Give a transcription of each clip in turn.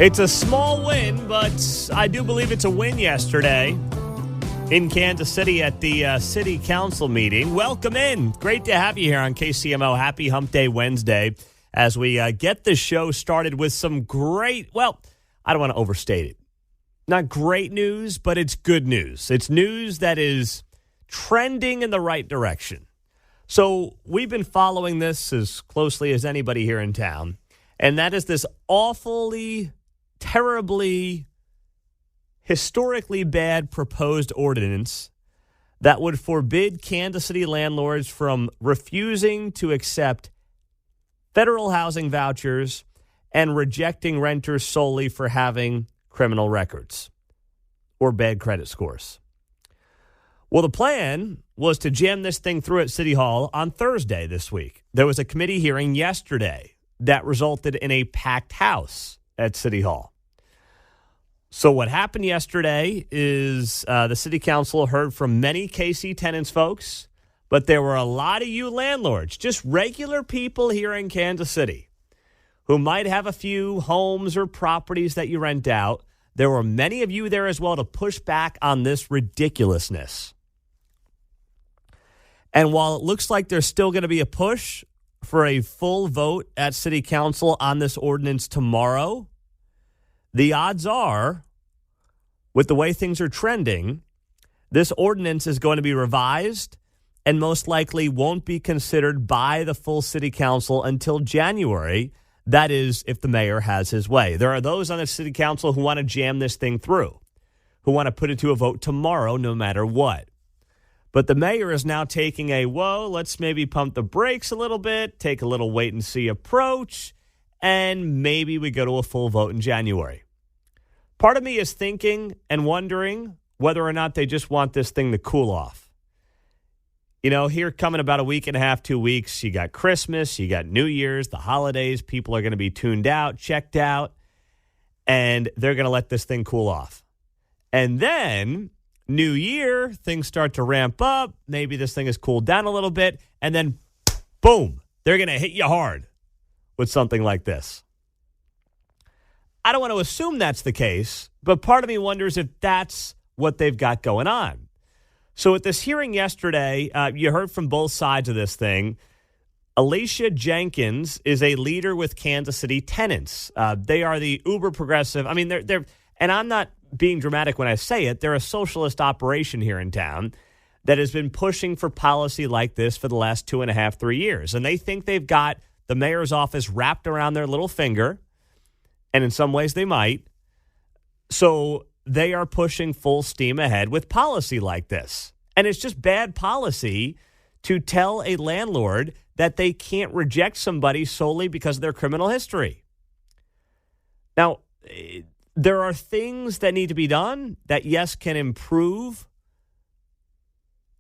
It's a small win, but I do believe it's a win yesterday in Kansas City at the City Council meeting. Welcome in. Great to have you here on KCMO. Happy Hump Day Wednesday as we get the show started with some great, well, I don't want to overstate it. Not great news, but it's good news. It's news that is trending in the right direction. So we've been following this as closely as anybody here in town, and that is this awfully, terribly, historically bad proposed ordinance that would forbid Kansas City landlords from refusing to accept federal housing vouchers and rejecting renters solely for having criminal records or bad credit scores. Well, the plan was to jam this thing through at City Hall on Thursday this week. There was a committee hearing yesterday that resulted in a packed house at City Hall. So what happened yesterday is the City Council heard from many KC Tenants folks, but there were a lot of you landlords, just regular people here in Kansas City, who might have a few homes or properties that you rent out. There were many of you there as well to push back on this ridiculousness. And while it looks like there's still going to be a push for a full vote at City Council on this ordinance tomorrow, the odds are, with the way things are trending, this ordinance is going to be revised and most likely won't be considered by the full City Council until January. That is, if the mayor has his way. There are those on the City Council who want to jam this thing through, who want to put it to a vote tomorrow no matter what. But the mayor is now taking let's maybe pump the brakes a little bit, take a little wait-and-see approach, and maybe we go to a full vote in January. Part of me is thinking and wondering whether or not they just want this thing to cool off. You know, here coming about a week and a half, 2 weeks, you got Christmas, you got New Year's, the holidays, people are going to be tuned out, checked out, and they're going to let this thing cool off. And then, New Year, things start to ramp up, maybe this thing has cooled down a little bit, and then, boom, they're going to hit you hard with something like this. I don't want to assume that's the case, but part of me wonders if that's what they've got going on. So at this hearing yesterday, you heard from both sides of this thing. Alicia Jenkins is a leader with Kansas City Tenants. They are the uber progressive. I mean, they're, and I'm not being dramatic when I say it. They're a socialist operation here in town that has been pushing for policy like this for the last 2.5, 3 years. And they think they've got the mayor's office wrapped around their little finger. And in some ways they might. So they are pushing full steam ahead with policy like this. And it's just bad policy to tell a landlord that they can't reject somebody solely because of their criminal history. Now, there are things that need to be done that, yes, can improve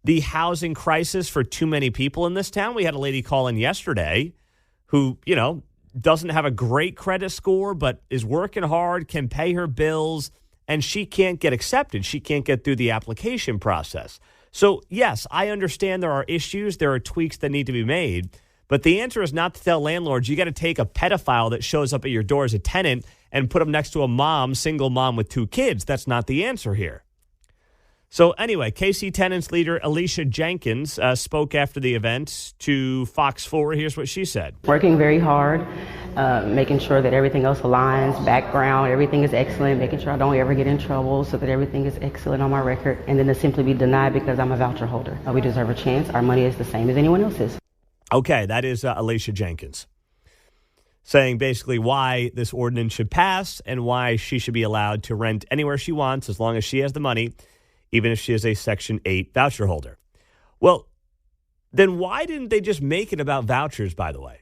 the housing crisis for too many people in this town. We had a lady call in yesterday who, doesn't have a great credit score, but is working hard, can pay her bills, and she can't get accepted. She can't get through the application process. So, yes, I understand there are issues. There are tweaks that need to be made. But the answer is not to tell landlords, you got to take a pedophile that shows up at your door as a tenant and put him next to a single mom with 2 kids. That's not the answer here. So anyway, KC Tenants leader Alicia Jenkins spoke after the event to Fox 4. Here's what she said. Working very hard, making sure that everything else aligns, background, everything is excellent, making sure I don't ever get in trouble so that everything is excellent on my record, and then to simply be denied because I'm a voucher holder. We deserve a chance. Our money is the same as anyone else's. Okay, that is Alicia Jenkins saying basically why this ordinance should pass and why she should be allowed to rent anywhere she wants as long as she has the money, even if she is a Section 8 voucher holder. Well, then why didn't they just make it about vouchers, by the way?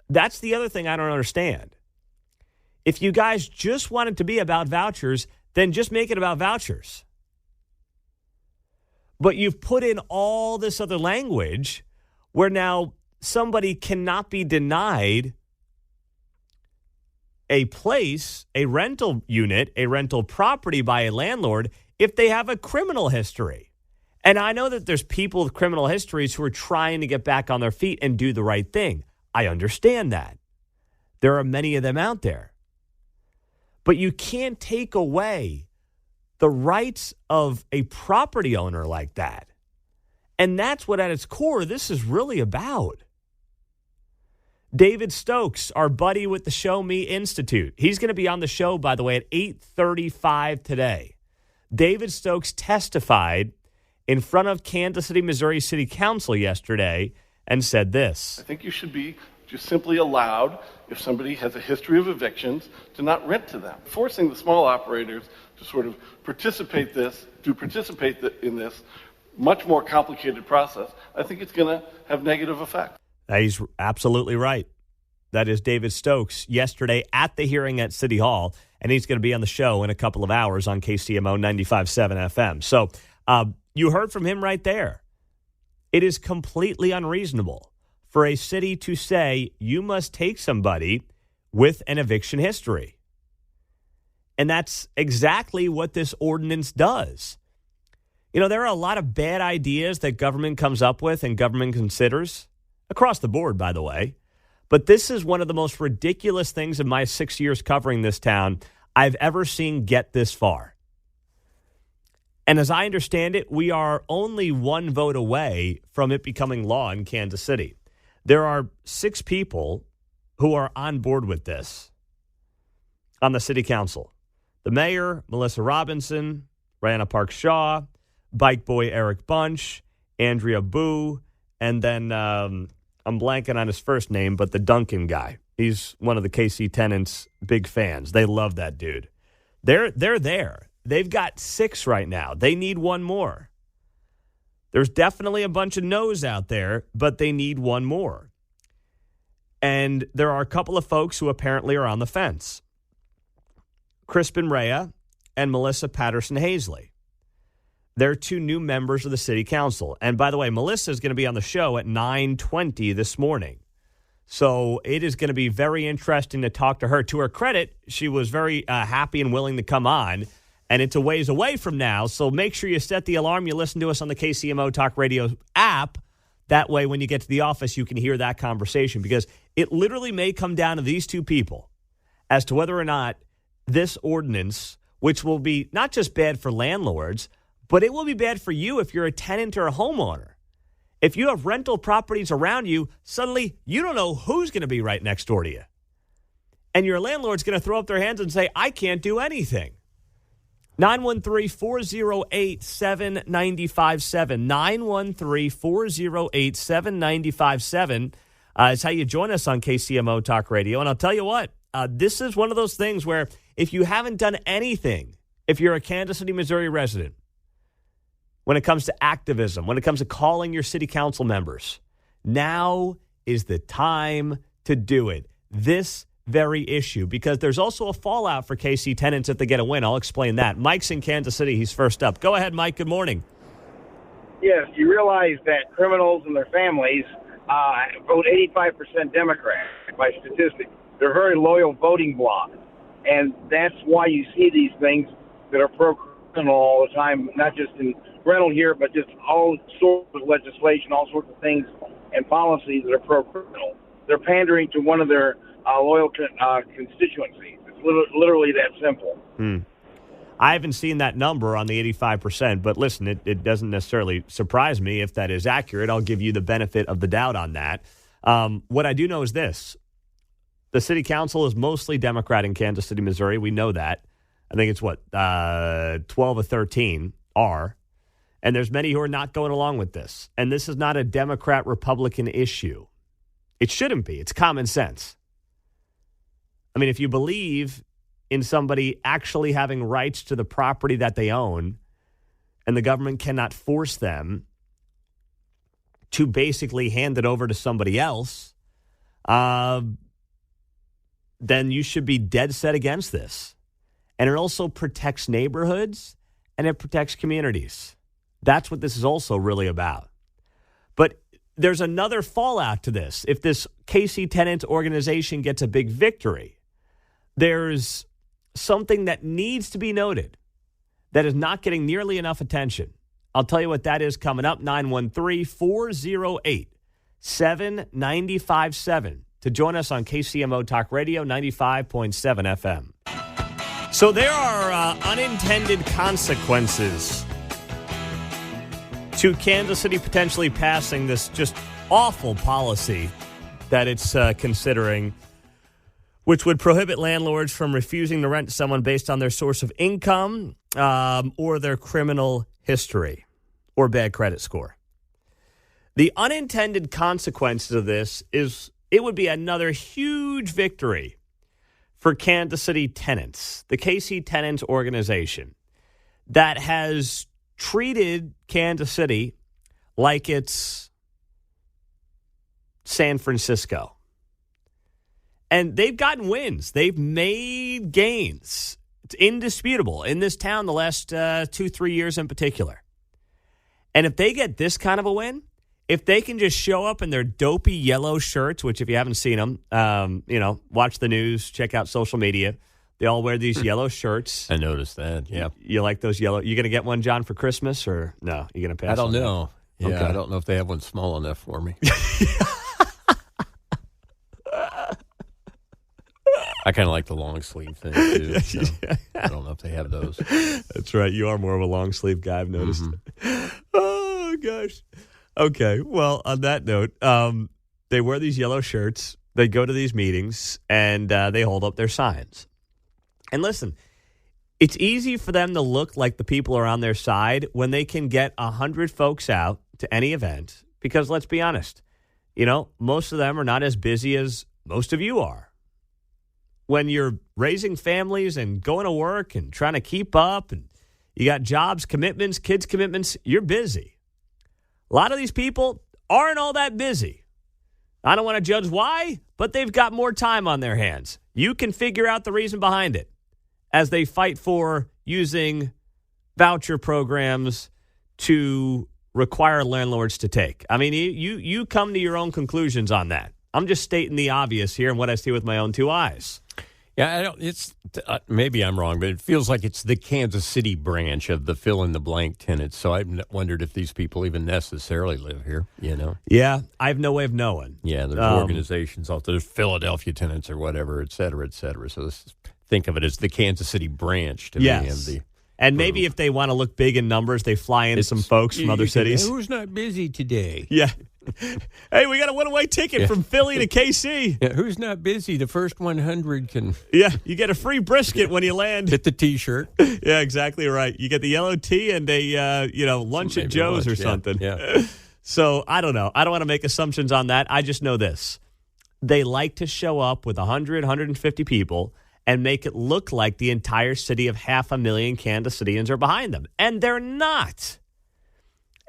That's the other thing I don't understand. If you guys just want it to be about vouchers, then just make it about vouchers. But you've put in all this other language where now somebody cannot be denied a place, a rental unit, a rental property by a landlord if they have a criminal history. And I know that there's people with criminal histories who are trying to get back on their feet and do the right thing. I understand that. There are many of them out there. But you can't take away the rights of a property owner like that. And that's what at its core this is really about. David Stokes, our buddy with the Show Me Institute. He's going to be on the show, by the way, at 8:35 today. David Stokes testified in front of Kansas City, Missouri City Council yesterday and said this. I think you should be just simply allowed, if somebody has a history of evictions, to not rent to them. Forcing the small operators to sort of participate in this much more complicated process, I think it's going to have negative effects. He's absolutely right. That is David Stokes yesterday at the hearing at City Hall, and he's going to be on the show in a couple of hours on KCMO 95.7 FM. So you heard from him right there. It is completely unreasonable for a city to say you must take somebody with an eviction history. And that's exactly what this ordinance does. You know, there are a lot of bad ideas that government comes up with and government considers. Across the board, by the way. But this is one of the most ridiculous things in my 6 years covering this town I've ever seen get this far. And as I understand it, we are only one vote away from it becoming law in Kansas City. There are 6 people who are on board with this on the city council. The mayor, Melissa Robinson, Brianna Park Shaw, Bike Boy Eric Bunch, Andrea Boo, and then I'm blanking on his first name, but the Duncan guy. He's one of the KC Tenants' big fans. They love that dude. They're there. They've got 6 right now. They need one more. There's definitely a bunch of no's out there, but they need one more. And there are a couple of folks who apparently are on the fence. Crispin Rea and Melissa Patterson-Hazley. They're 2 new members of the city council. And by the way, Melissa is going to be on the show at 9:20 this morning. So it is going to be very interesting to talk to her. To her credit, she was very happy and willing to come on. And it's a ways away from now. So make sure you set the alarm. You listen to us on the KCMO Talk Radio app. That way, when you get to the office, you can hear that conversation. Because it literally may come down to these 2 people as to whether or not this ordinance, which will be not just bad for landlords, but it will be bad for you if you're a tenant or a homeowner. If you have rental properties around you, suddenly you don't know who's going to be right next door to you. And your landlord's going to throw up their hands and say, I can't do anything. 913-408-7957. 913-408-7957 is how you join us on KCMO Talk Radio. And I'll tell you what, this is one of those things where if you haven't done anything, if you're a Kansas City, Missouri resident, when it comes to activism, when it comes to calling your city council members, now is the time to do it. This very issue, because there's also a fallout for KC tenants if they get a win. I'll explain that. Mike's in Kansas City. He's first up. Go ahead, Mike. Good morning. Yes, you realize that criminals and their families vote 85% Democrat by statistics. They're a very loyal voting bloc. And that's why you see these things that are pro-criminal all the time, not just in rental here, but just all sorts of legislation, all sorts of things and policies that are pro-criminal. They're pandering to one of their loyal constituencies. It's literally that simple. I haven't seen that number on the 85%, but listen, it doesn't necessarily surprise me if that is accurate. I'll give you the benefit of the doubt on that. What I do know is this. The city council is mostly Democrat in Kansas City, Missouri. We know that. I think it's 12 or 13 are. And there's many who are not going along with this. And this is not a Democrat-Republican issue. It shouldn't be. It's common sense. I mean, if you believe in somebody actually having rights to the property that they own, and the government cannot force them to basically hand it over to somebody else, then you should be dead set against this. And it also protects neighborhoods, and it protects communities. That's what this is also really about. But there's another fallout to this. If this KC Tenants organization gets a big victory, there's something that needs to be noted that is not getting nearly enough attention. I'll tell you what that is coming up, 913-408-7957 to join us on KCMO Talk Radio 95.7 FM. So there are unintended consequences to Kansas City potentially passing this just awful policy that it's considering, which would prohibit landlords from refusing to rent to someone based on their source of income or their criminal history or bad credit score. The unintended consequences of this is it would be another huge victory for Kansas City tenants, the KC Tenants organization, that has treated Kansas City like it's San Francisco. And they've gotten wins. They've made gains. It's indisputable in this town the last 2-3 years in particular. And if they get this kind of a win, if they can just show up in their dopey yellow shirts, which if you haven't seen them, watch the news, check out social media. They all wear these yellow shirts. I noticed that, yeah. You like those yellow? You going to get one, John, for Christmas, or no? You going to pass? I don't know. That? Yeah, Okay. I don't know if they have one small enough for me. I kind of like the long sleeve thing, too. So I don't know if they have those. That's right. You are more of a long sleeve guy, I've noticed. Mm-hmm. Oh, gosh. Okay. Well, on that note, they wear these yellow shirts. They go to these meetings, and they hold up their signs. And listen, it's easy for them to look like the people are on their side when they can get 100 folks out to any event, because let's be honest, most of them are not as busy as most of you are. When you're raising families and going to work and trying to keep up and you got jobs, commitments, kids commitments, you're busy. A lot of these people aren't all that busy. I don't want to judge why, but they've got more time on their hands. You can figure out the reason behind it as they fight for using voucher programs to require landlords to take. I mean, you come to your own conclusions on that. I'm just stating the obvious here and what I see with my own two eyes. Yeah, it's maybe I'm wrong, but it feels like it's the Kansas City branch of the fill-in-the-blank tenants. So I've wondered if these people even necessarily live here, Yeah, I have no way of knowing. Yeah, there's organizations out there. There's Philadelphia tenants or whatever, et cetera, et cetera. So think of it as the Kansas City branch to me. And maybe if they want to look big in numbers, they fly in some folks from other cities. Who's not busy today? Yeah. Hey, we got a one-way ticket from Philly to KC. Yeah, who's not busy? The first 100 can. Yeah, you get a free brisket when you land. Get the T-shirt. Yeah, exactly right. You get the yellow tee and a lunch at Joe's or something. Yeah. So I don't know. I don't want to make assumptions on that. I just know this: they like to show up with 100, 150 people and make it look like the entire city of 500,000 Kansas Cityans are behind them, and they're not.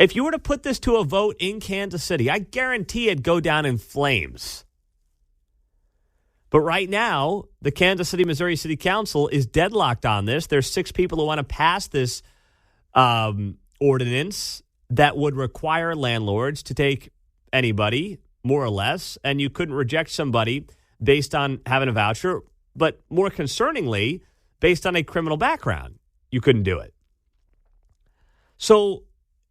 If you were to put this to a vote in Kansas City, I guarantee it'd go down in flames. But right now, the Kansas City, Missouri City Council is deadlocked on this. There's 6 people who want to pass this ordinance that would require landlords to take anybody, more or less, and you couldn't reject somebody based on having a voucher, but more concerningly, based on a criminal background. You couldn't do it. So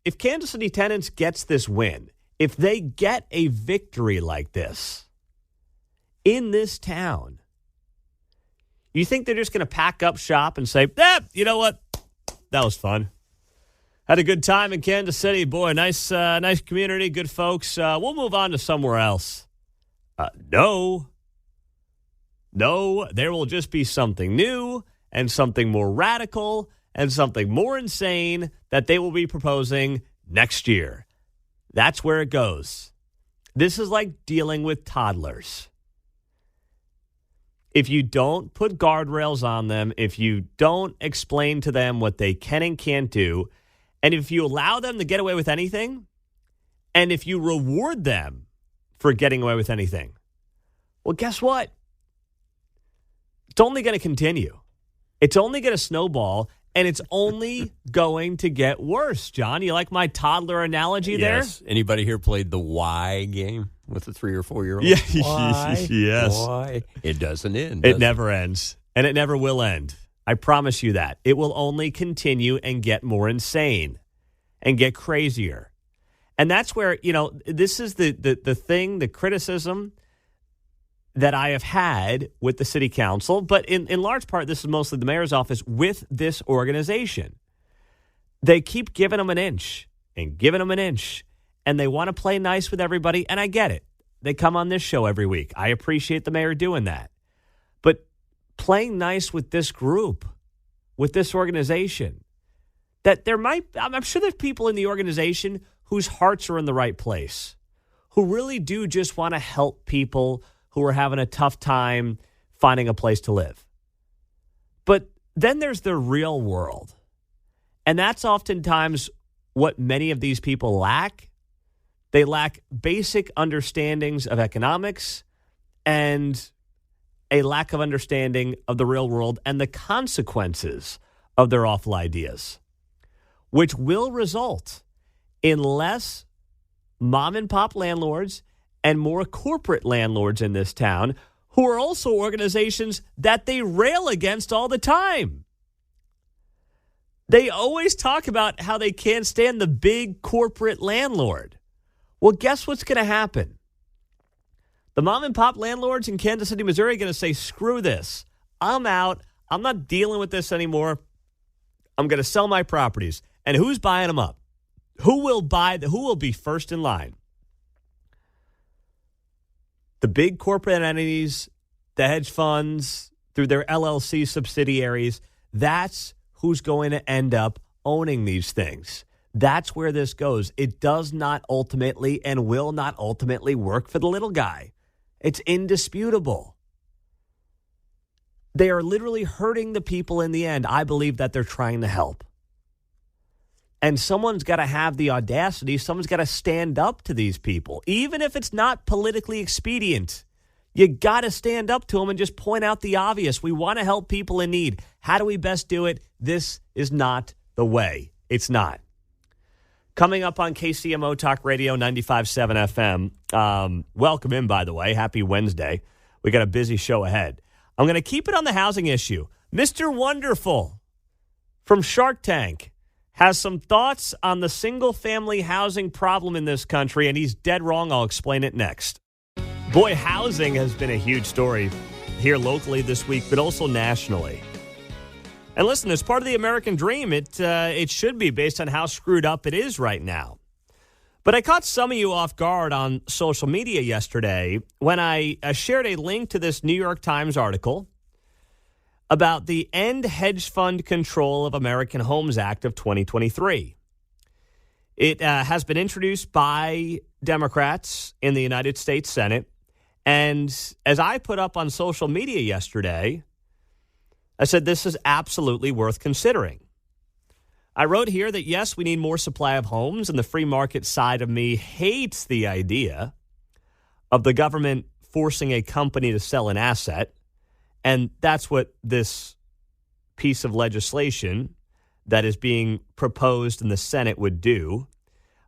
if Kansas City Tenants gets this win, if they get a victory like this in this town, you think they're just going to pack up shop and say, you know what? That was fun. Had a good time in Kansas City. Boy, nice community, good folks. We'll move on to somewhere else. No, there will just be something new and something more radical and something more insane that they will be proposing next year. That's where it goes. This is like dealing with toddlers. If you don't put guardrails on them, if you don't explain to them what they can and can't do, and if you allow them to get away with anything, and if you reward them for getting away with anything, well, guess what? It's only going to continue. It's only going to snowball. And it's only going to get worse, John. You like my toddler analogy there? Yes. Anybody here played the why game with the 3 or 4 year old? Yeah. Why? Yes. Why? It doesn't end. It never ends. And it never will end. I promise you that. It will only continue and get more insane and get crazier. And that's where, this is the thing, the criticism that I have had with the city council, but in large part, this is mostly the mayor's office with this organization. They keep giving them an inch and giving them an inch, and they want to play nice with everybody, and I get it. They come on this show every week. I appreciate the mayor doing that. But playing nice with this group, with this organization, that I'm sure there's people in the organization whose hearts are in the right place, who really do just want to help people who are having a tough time finding a place to live. But then there's the real world. And that's oftentimes what many of these people lack. They lack basic understandings of economics and a lack of understanding of the real world and the consequences of their awful ideas, which will result in less mom and pop landlords and more corporate landlords in this town, who are also organizations that they rail against all the time. They always talk about how they can't stand the big corporate landlord. Well, guess what's going to happen? The mom and pop landlords in Kansas City, Missouri are going to say, screw this. I'm out. I'm not dealing with this anymore. I'm going to sell my properties. And who's buying them up? Who will be first in line? The big corporate entities, the hedge funds, through their LLC subsidiaries, that's who's going to end up owning these things. That's where this goes. It does not ultimately and will not ultimately work for the little guy. It's indisputable. They are literally hurting the people in the end. I believe that they're trying to help. And someone's got to have the audacity. Someone's got to stand up to these people, even if it's not politically expedient. You got to stand up to them and just point out the obvious. We want to help people in need. How do we best do it? This is not the way. It's not. Coming up on KCMO Talk Radio 95.7 FM. Welcome in, by the way. Happy Wednesday. We got a busy show ahead. I'm going to keep it on the housing issue. Mr. Wonderful from Shark Tank has some thoughts on the single-family housing problem in this country, and he's dead wrong. I'll explain it next. Boy, housing has been a huge story here locally this week, but also nationally. And listen, as part of the American dream, it should be based on how screwed up it is right now. But I caught some of you off guard on social media yesterday when I shared a link to this New York Times article about the End Hedge Fund Control of American Homes Act of 2023. It has been introduced by Democrats in the United States Senate. And as I put up on social media yesterday, I said this is absolutely worth considering. I wrote here that, yes, we need more supply of homes, and the free market side of me hates the idea of the government forcing a company to sell an asset. And that's what this piece of legislation that is being proposed in the Senate would do.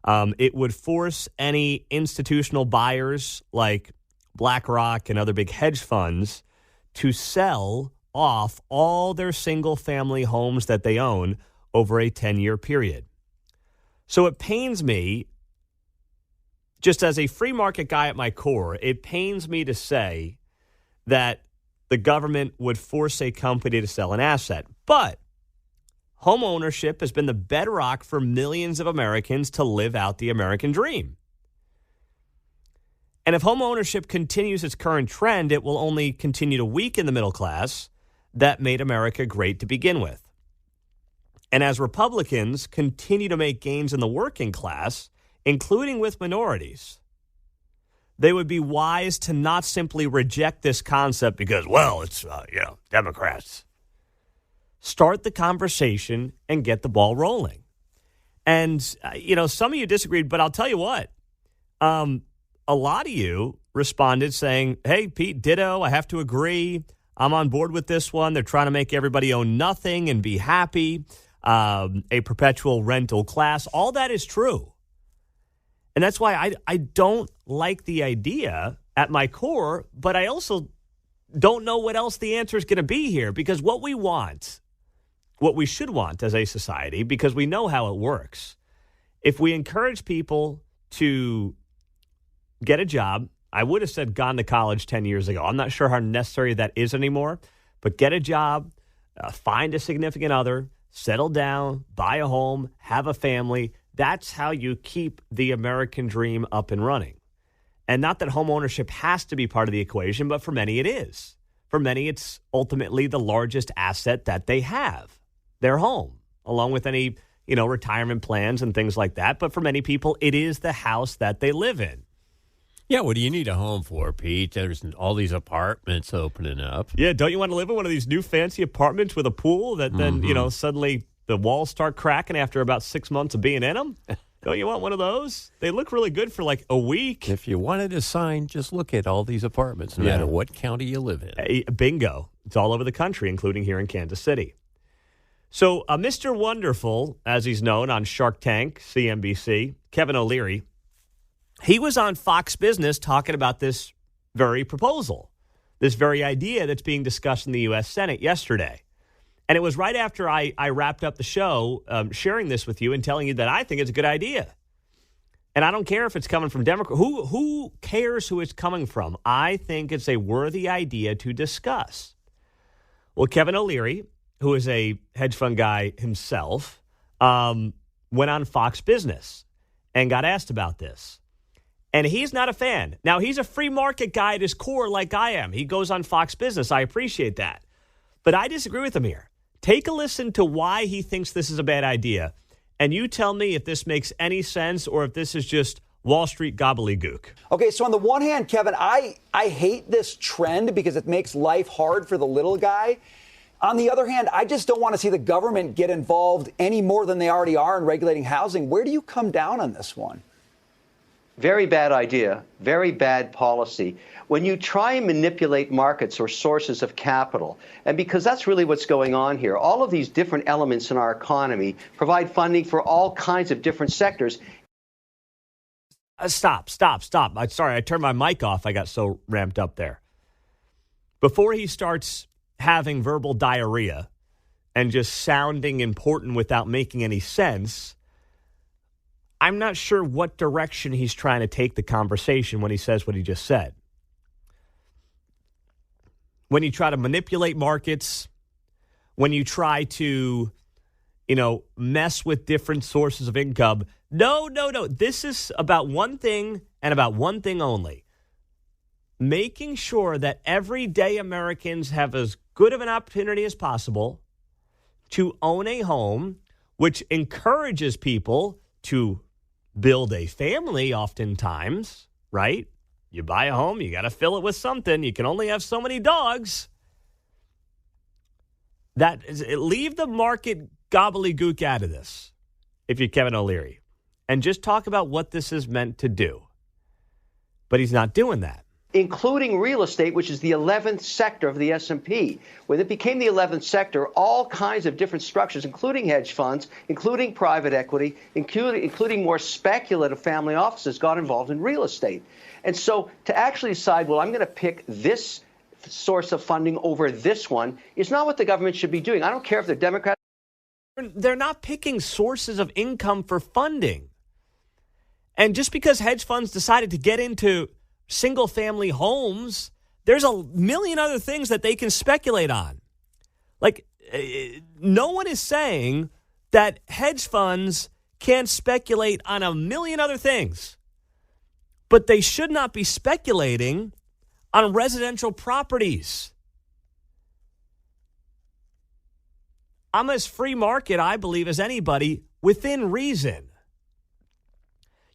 It would force any institutional buyers like BlackRock and other big hedge funds to sell off all their single-family homes that they own over a 10-year period. So it pains me, just as a free market guy at my core, it pains me to say that the government would force a company to sell an asset. But home ownership has been the bedrock for millions of Americans to live out the American dream. And if home ownership continues its current trend, it will only continue to weaken the middle class that made America great to begin with. And as Republicans continue to make gains in the working class, including with minorities, they would be wise to not simply reject this concept because, well, it's, Democrats. Start the conversation and get the ball rolling. And, some of you disagreed, but I'll tell you what. A lot of you responded saying, hey, Pete, ditto, I have to agree. I'm on board with this one. They're trying to make everybody own nothing and be happy. A perpetual rental class. All that is true. And that's why I don't like the idea at my core, but I also don't know what else the answer is going to be here, because what we should want as a society, because we know how it works, if we encourage people to get a job, I would have said gone to college 10 years ago. I'm not sure how necessary that is anymore, but get a job, find a significant other, settle down, buy a home, have a family. That's how you keep the American dream up and running. And not that home ownership has to be part of the equation, but for many it is. For many, it's ultimately the largest asset that they have, their home, along with any, retirement plans and things like that. But for many people, it is the house that they live in. Yeah, what do you need a home for, Pete? There's all these apartments opening up. Yeah, don't you want to live in one of these new fancy apartments with a pool that then, suddenly the walls start cracking after about 6 months of being in them? Don't you want one of those? They look really good for like a week. If you wanted a sign, just look at all these apartments, no matter what county you live in. Bingo. It's all over the country, including here in Kansas City. So Mr. Wonderful, as he's known on Shark Tank, CNBC, Kevin O'Leary, he was on Fox Business talking about this very proposal, this very idea that's being discussed in the U.S. Senate yesterday. And it was right after I wrapped up the show sharing this with you and telling you that I think it's a good idea. And I don't care if it's coming from Democrat. Who cares who it's coming from? I think it's a worthy idea to discuss. Well, Kevin O'Leary, who is a hedge fund guy himself, went on Fox Business and got asked about this. And he's not a fan. Now, he's a free market guy at his core like I am. He goes on Fox Business. I appreciate that. But I disagree with him here. Take a listen to why he thinks this is a bad idea. And you tell me if this makes any sense or if this is just Wall Street gobbledygook. Okay, so on the one hand, Kevin, I hate this trend because it makes life hard for the little guy. On the other hand, I just don't want to see the government get involved any more than they already are in regulating housing. Where do you come down on this one? Very bad idea, very bad policy. When you try and manipulate markets or sources of capital, and because that's really what's going on here, all of these different elements in our economy provide funding for all kinds of different sectors. Stop. I'm sorry, I turned my mic off. I got so ramped up there. Before he starts having verbal diarrhea and just sounding important without making any sense, I'm not sure what direction he's trying to take the conversation when he says what he just said. When you try to manipulate markets, when you try to, mess with different sources of income. No. This is about one thing and about one thing only. Making sure that everyday Americans have as good of an opportunity as possible to own a home, which encourages people to build a family oftentimes, right? You buy a home, you got to fill it with something. You can only have so many dogs. Leave the market gobbledygook out of this, if you're Kevin O'Leary, and just talk about what this is meant to do. But he's not doing that. Including real estate, which is the 11th sector of the S&P. When it became the 11th sector, all kinds of different structures, including hedge funds, including private equity, including more speculative family offices, got involved in real estate. And so to actually decide, well, I'm going to pick this source of funding over this one is not what the government should be doing. I don't care if they're Democrats. They're not picking sources of income for funding. And just because hedge funds decided to get into single-family homes, there's a million other things that they can speculate on. Like, no one is saying that hedge funds can't speculate on a million other things, but they should not be speculating on residential properties. I'm as free market, I believe, as anybody within reason.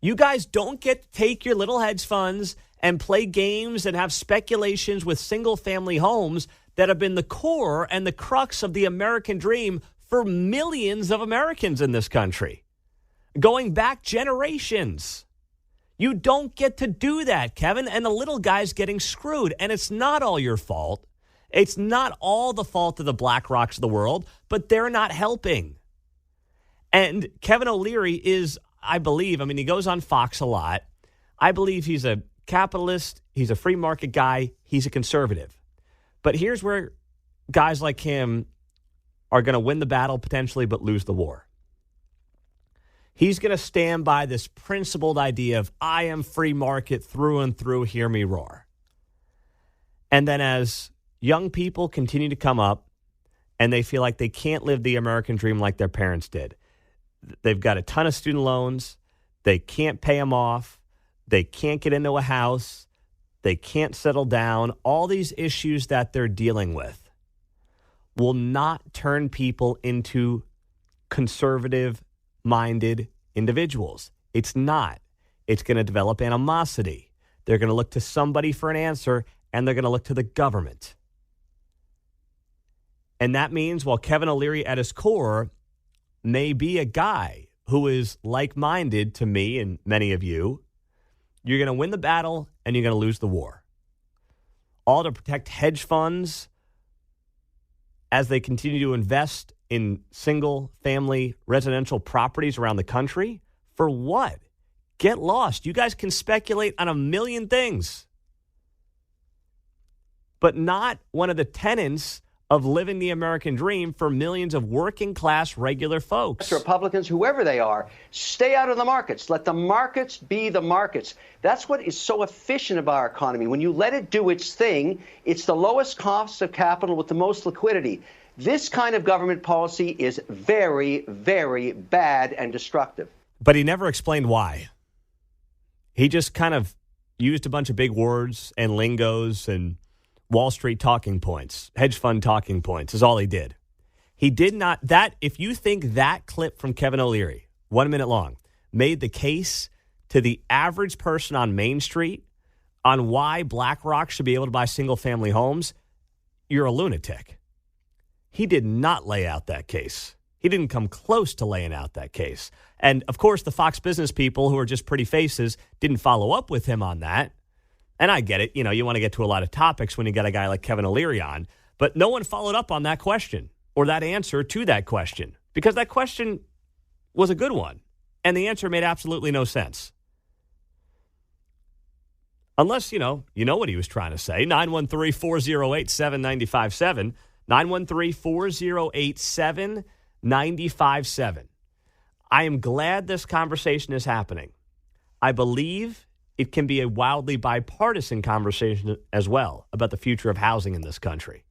You guys don't get to take your little hedge funds and play games and have speculations with single-family homes that have been the core and the crux of the American dream for millions of Americans in this country, going back generations. You don't get to do that, Kevin, and the little guy's getting screwed, and it's not all your fault. It's not all the fault of the BlackRocks of the world, but they're not helping. And Kevin O'Leary is, I believe, he goes on Fox a lot. I believe he's a capitalist. He's a free market guy. He's a conservative. But here's where guys like him are going to win the battle potentially, but lose the war. He's going to stand by this principled idea of I am free market through and through, hear me roar. And then as young people continue to come up and they feel like they can't live the American dream like their parents did, they've got a ton of student loans, they can't pay them off, they can't get into a house, they can't settle down, all these issues that they're dealing with will not turn people into conservative-minded individuals. It's not. It's going to develop animosity. They're going to look to somebody for an answer, and they're going to look to the government. And that means while Kevin O'Leary at his core may be a guy who is like-minded to me and many of you, you're going to win the battle and you're going to lose the war. All to protect hedge funds as they continue to invest in single-family residential properties around the country. For what? Get lost. You guys can speculate on a million things, but not one of the tenets of living the American dream for millions of working-class regular folks. Republicans, whoever they are, stay out of the markets. Let the markets be the markets. That's what is so efficient about our economy. When you let it do its thing, it's the lowest cost of capital with the most liquidity. This kind of government policy is very, very bad and destructive. But he never explained why. He just kind of used a bunch of big words and lingos and Wall Street talking points, hedge fund talking points is all he did. He did not, if you think that clip from Kevin O'Leary, 1 minute long, made the case to the average person on Main Street on why BlackRock should be able to buy single-family homes, you're a lunatic. He did not lay out that case. He didn't come close to laying out that case. And, of course, the Fox Business people who are just pretty faces didn't follow up with him on that. And I get it. You know, you want to get to a lot of topics when you get a guy like Kevin O'Leary on. But no one followed up on that question or that answer to that question because that question was a good one. And the answer made absolutely no sense. Unless, you know what he was trying to say. 913-408-7957. 913-408-7957. I am glad this conversation is happening. I believe it can be a wildly bipartisan conversation as well about the future of housing in this country.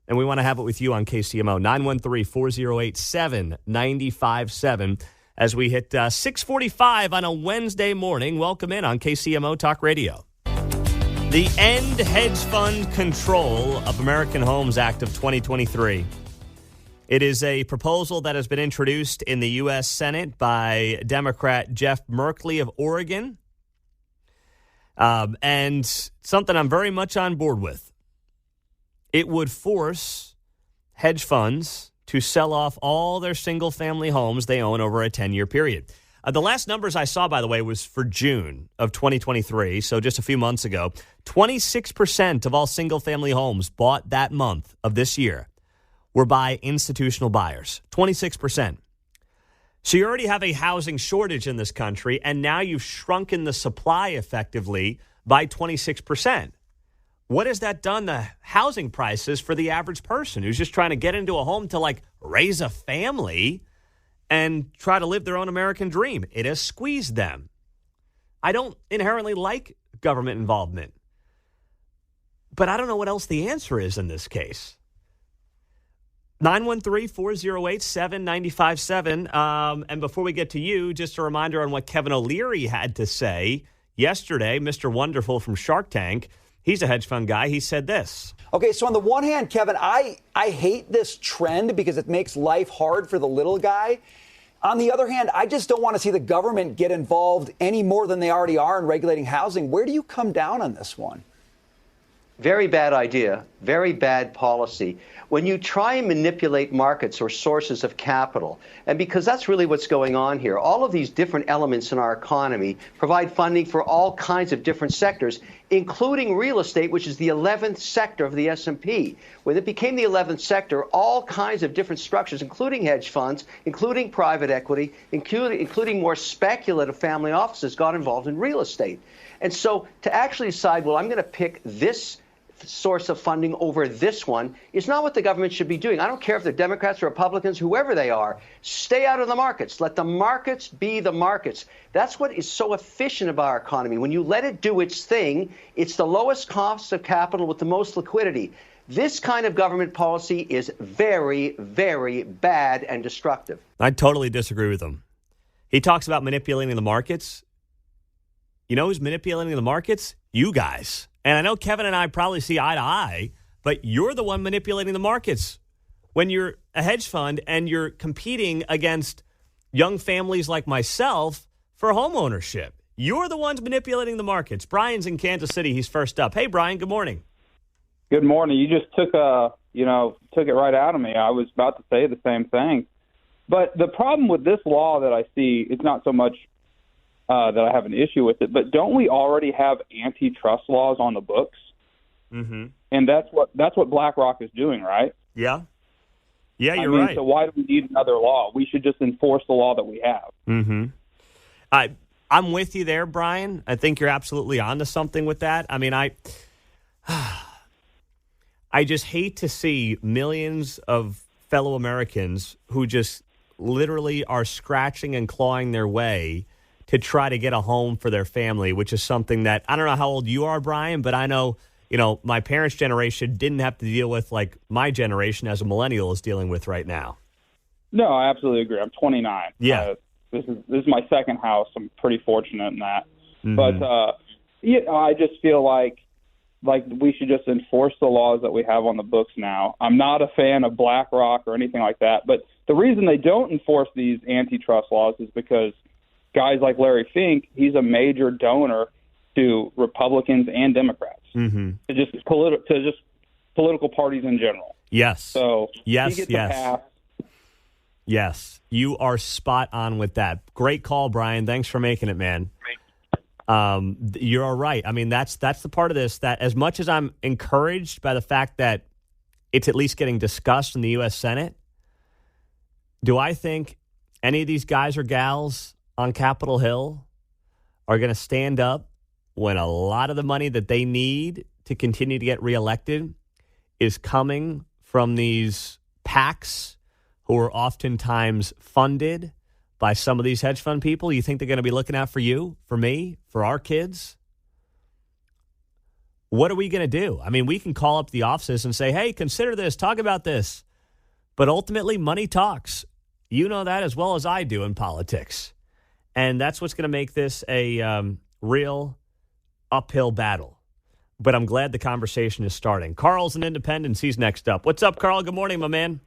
And we want to have it with you on KCMO, 913-408-7957 as we hit 6:45 on a Wednesday morning. Welcome in on KCMO Talk Radio. The End Hedge Fund Control of American Homes Act of 2023. It is a proposal that has been introduced in the U.S. Senate by Democrat Jeff Merkley of Oregon. And something I'm very much on board with. It would force hedge funds to sell off all their single-family homes they own over a 10-year period. The last numbers I saw, by the way, was for June of 2023, so just a few months ago. 26% of all single-family homes bought that month of this year were by institutional buyers. 26%. So you already have a housing shortage in this country, and now you've shrunken the supply effectively by 26%. What has that done to housing prices for the average person who's just trying to get into a home to, raise a family and try to live their own American dream? It has squeezed them. I don't inherently like government involvement, but I don't know what else the answer is in this case. 913-408-7957. And before we get to you, just a reminder on what Kevin O'Leary had to say yesterday. Mr. Wonderful from Shark Tank, he's a hedge fund guy. He said this. Okay, so on the one hand, Kevin, I hate this trend because it makes life hard for the little guy. On the other hand, I just don't want to see the government get involved any more than they already are in regulating housing. Where do you come down on this one? Very bad idea, very bad policy. When you try and manipulate markets or sources of capital, and because that's really what's going on here, all of these different elements in our economy provide funding for all kinds of different sectors, including real estate, which is the 11th sector of the S&P. When it became the 11th sector, all kinds of different structures, including hedge funds, including private equity, including more speculative family offices, got involved in real estate. And so to actually decide, well, I'm going to pick this source of funding over this one is not what the government should be doing. I don't care if they're Democrats or Republicans, whoever they are. Stay out of the markets. Let the markets be the markets. That's what is so efficient about our economy. When you let it do its thing, it's the lowest cost of capital with the most liquidity. This kind of government policy is very, very bad and destructive. I totally disagree with him. He talks about manipulating the markets. You know who's manipulating the markets? You guys. And I know Kevin and I probably see eye to eye, but you're the one manipulating the markets. When you're a hedge fund and you're competing against young families like myself for home ownership, you're the ones manipulating the markets. Brian's in Kansas City. He's first up. Hey, Brian, good morning. Good morning. You just took it right out of me. I was about to say the same thing. But the problem with this law that I see, it's not so much that I have an issue with it, but don't we already have antitrust laws on the books? Mm-hmm. And that's what BlackRock is doing, right? Yeah. Yeah, you're right. right. So why do we need another law? We should just enforce the law that we have. Mm-hmm. I'm with you there, Brian. I think you're absolutely onto something with that. I mean, I just hate to see millions of fellow Americans who just literally are scratching and clawing their way to try to get a home for their family, which is something that I don't know how old you are, Brian, but I know, my parents' generation didn't have to deal with like my generation as a millennial is dealing with right now. No, I absolutely agree. I'm 29. Yeah. This is my second house. I'm pretty fortunate in that. Mm-hmm. But I just feel like we should just enforce the laws that we have on the books now. I'm not a fan of BlackRock or anything like that, but the reason they don't enforce these antitrust laws is because guys like Larry Fink, he's a major donor to Republicans and Democrats, mm-hmm. to just political parties in general. Yes. So yes, he gets yes. a pass. Yes, you are spot on with that. Great call, Brian. Thanks for making it, man. You're all right. I mean, that's the part of this that as much as I'm encouraged by the fact that it's at least getting discussed in the U.S. Senate, do I think any of these guys or gals on Capitol Hill are going to stand up when a lot of the money that they need to continue to get reelected is coming from these PACs who are oftentimes funded by some of these hedge fund people? You think they're going to be looking out for you, for me, for our kids? What are we going to do? I mean, we can call up the offices and say, hey, consider this, talk about this. But ultimately, money talks. You know that as well as I do in politics. And that's what's going to make this a real uphill battle. But I'm glad the conversation is starting. Carl's in Independence. He's next up. What's up, Carl? Good morning, my man.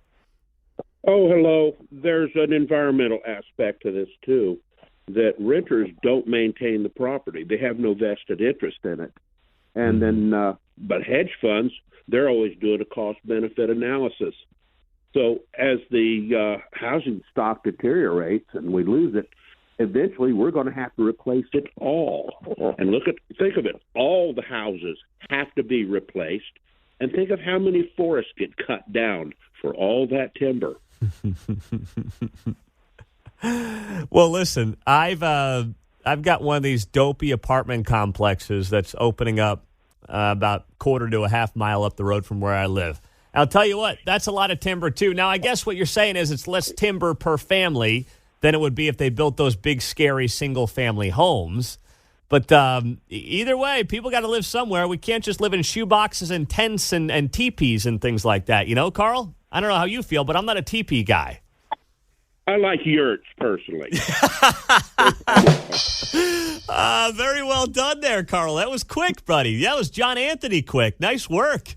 Oh, hello. There's an environmental aspect to this, too, that renters don't maintain the property. They have no vested interest in it. And then, but hedge funds, they're always doing a cost-benefit analysis. So as the housing stock deteriorates and we lose it, eventually we're going to have to replace it all. And think of it, all the houses have to be replaced. And think of how many forests get cut down for all that timber. Well, listen, I've got one of these dopey apartment complexes that's opening up about quarter to a half mile up the road from where I live. I'll tell you what, that's a lot of timber, too. Now, I guess what you're saying is it's less timber per family than it would be if they built those big, scary single-family homes. But either way, people got to live somewhere. We can't just live in shoeboxes and tents and teepees and things like that. You know, Carl? I don't know how you feel, but I'm not a teepee guy. I like yurts, personally. Very well done there, Carl. That was quick, buddy. That was John Anthony quick. Nice work.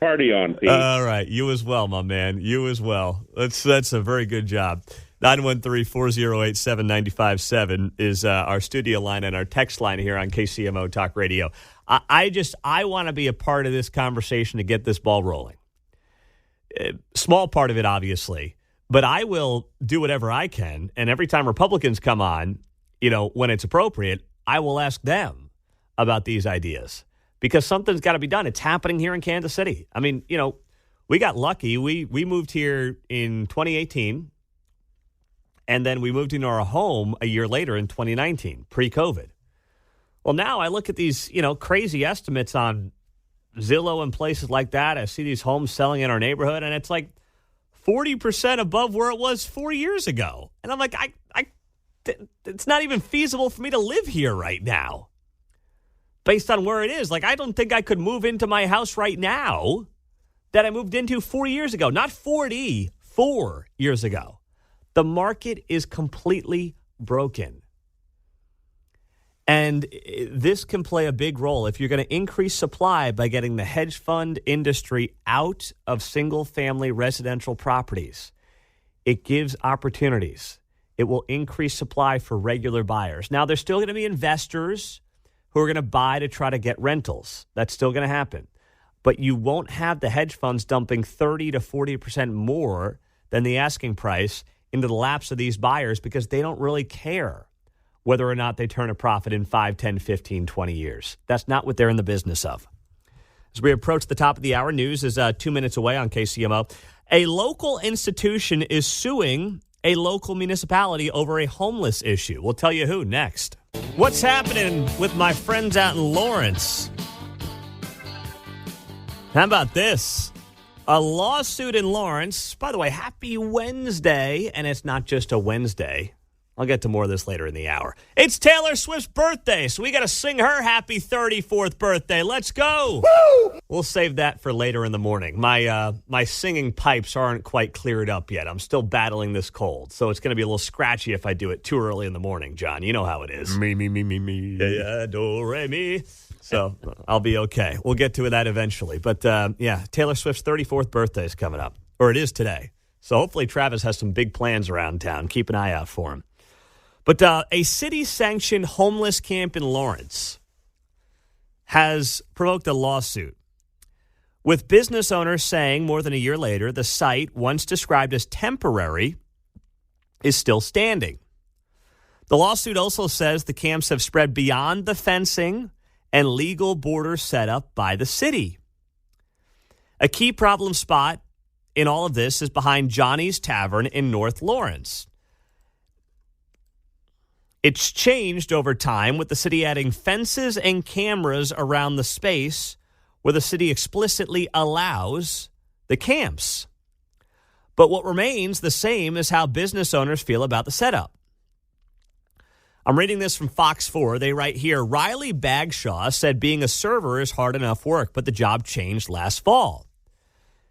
Party on, Pete. All right. You as well, my man. You as well. That's a very good job. 913-408-7957 is our studio line and our text line here on KCMO Talk Radio. I want to be a part of this conversation to get this ball rolling. Small part of it, obviously, but I will do whatever I can. And every time Republicans come on, when it's appropriate, I will ask them about these ideas because something's got to be done. It's happening here in Kansas City. I mean, we got lucky. We moved here in 2018, and then we moved into our home a year later in 2019, pre-COVID. Well, now I look at these, crazy estimates on Zillow and places like that. I see these homes selling in our neighborhood, and it's like 40% above where it was 4 years ago. And I'm like, it's not even feasible for me to live here right now based on where it is. Like, I don't think I could move into my house right now that I moved into 4 years ago. Not 4 years ago. The market is completely broken. And this can play a big role if you're going to increase supply by getting the hedge fund industry out of single-family residential properties. It gives opportunities. It will increase supply for regular buyers. Now, there's still going to be investors who are going to buy to try to get rentals. That's still going to happen. But you won't have the hedge funds dumping 30 to 40% more than the asking price into the laps of these buyers because they don't really care whether or not they turn a profit in 5, 10, 15, 20 years. That's not what they're in the business of. As we approach the top of the hour, news is 2 minutes away on KCMO. A local institution is suing a local municipality over a homeless issue. We'll tell you who next. What's happening with my friends out in Lawrence? How about this? A lawsuit in Lawrence. By the way, happy Wednesday. And it's not just a Wednesday. I'll get to more of this later in the hour. It's Taylor Swift's birthday, so we got to sing her happy 34th birthday. Let's go. Woo! We'll save that for later in the morning. My singing pipes aren't quite cleared up yet. I'm still battling this cold, so it's going to be a little scratchy if I do it too early in the morning, John. You know how it is. Me. Yeah, do, re, mi. So I'll be okay. We'll get to that eventually. But, Taylor Swift's 34th birthday is coming up, or it is today. So hopefully Travis has some big plans around town. Keep an eye out for him. But a city-sanctioned homeless camp in Lawrence has provoked a lawsuit, with business owners saying more than a year later the site, once described as temporary, is still standing. The lawsuit also says the camps have spread beyond the fencing and legal borders set up by the city. A key problem spot in all of this is behind Johnny's Tavern in North Lawrence. It's changed over time, with the city adding fences and cameras around the space where the city explicitly allows the camps. But what remains the same is how business owners feel about the setup. I'm reading this from Fox 4. They write here, Riley Bagshaw said being a server is hard enough work, but the job changed last fall.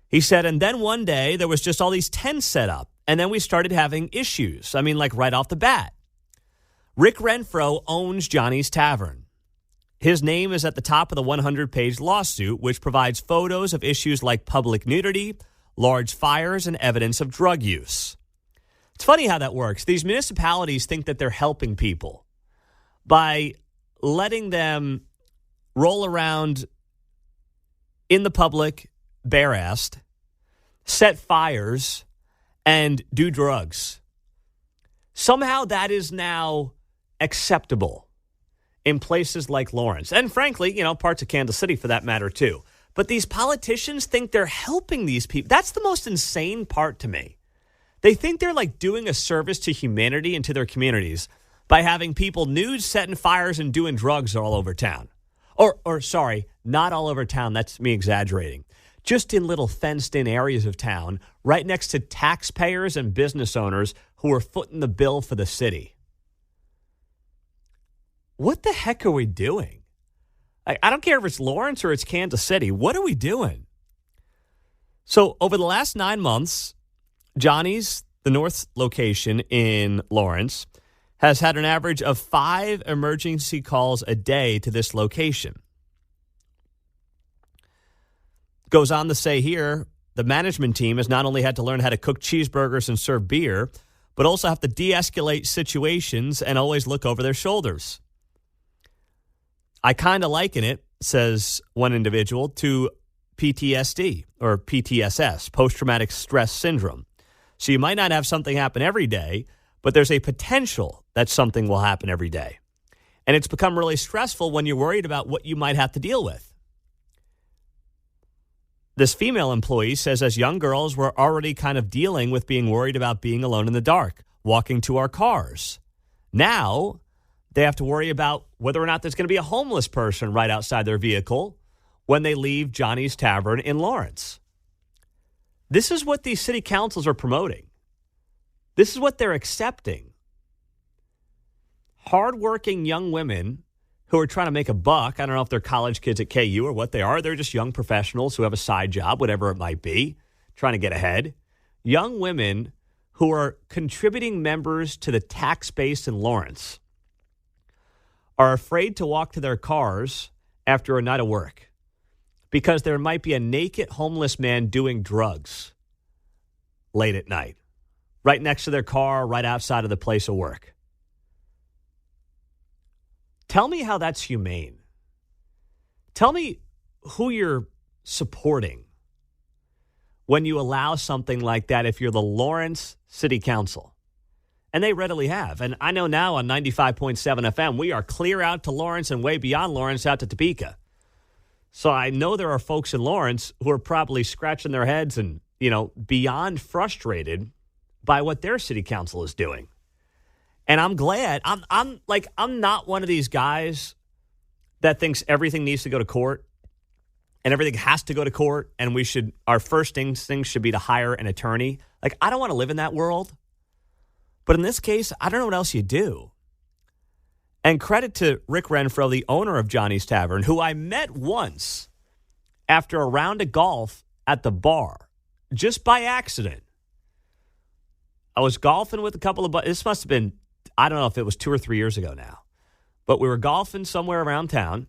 He said, and then one day there was just all these tents set up, and then we started having issues. I mean, like right off the bat. Rick Renfro owns Johnny's Tavern. His name is at the top of the 100-page lawsuit, which provides photos of issues like public nudity, large fires, and evidence of drug use. It's funny how that works. These municipalities think that they're helping people by letting them roll around in the public bare-assed, set fires, and do drugs. Somehow that is now acceptable in places like Lawrence. And frankly, parts of Kansas City for that matter too. But these politicians think they're helping these people. That's the most insane part to me. They think they're like doing a service to humanity and to their communities by having people nude, setting fires, and doing drugs all over town. Or sorry, not all over town. That's me exaggerating. Just in little fenced-in areas of town, right next to taxpayers and business owners who are footing the bill for the city. What the heck are we doing? I don't care if it's Lawrence or it's Kansas City. What are we doing? So over the last 9 months, Johnny's, the North location in Lawrence, has had an average of 5 emergency calls a day to this location. Goes on to say here, the management team has not only had to learn how to cook cheeseburgers and serve beer, but also have to de-escalate situations and always look over their shoulders. I kind of liken it, says one individual, to PTSD or PTSS, post-traumatic stress syndrome. So you might not have something happen every day, but there's a potential that something will happen every day. And it's become really stressful when you're worried about what you might have to deal with. This female employee says as young girls, we're already kind of dealing with being worried about being alone in the dark, walking to our cars. Now, They have to worry about whether or not there's going to be a homeless person right outside their vehicle when they leave Johnny's Tavern in Lawrence. This is what these city councils are promoting. This is what they're accepting. Hardworking young women who are trying to make a buck. I don't know if they're college kids at KU or what they are. They're just young professionals who have a side job, whatever it might be, trying to get ahead. Young women who are contributing members to the tax base in Lawrence are afraid to walk to their cars after a night of work because there might be a naked homeless man doing drugs late at night, right next to their car, right outside of the place of work. Tell me how that's humane. Tell me who you're supporting when you allow something like that if you're the Lawrence City Council. And they readily have. And I know now on 95.7 FM, we are clear out to Lawrence and way beyond Lawrence out to Topeka. So I know there are folks in Lawrence who are probably scratching their heads and, beyond frustrated by what their city council is doing. And I'm glad. I'm not one of these guys that thinks everything needs to go to court and everything has to go to court and our first instinct should be to hire an attorney. I don't want to live in that world. But in this case, I don't know what else you do. And credit to Rick Renfro, the owner of Johnny's Tavern, who I met once after a round of golf at the bar, just by accident. I was golfing with a couple of buddies. This must have been, I don't know if it was 2 or 3 years ago now. But we were golfing somewhere around town.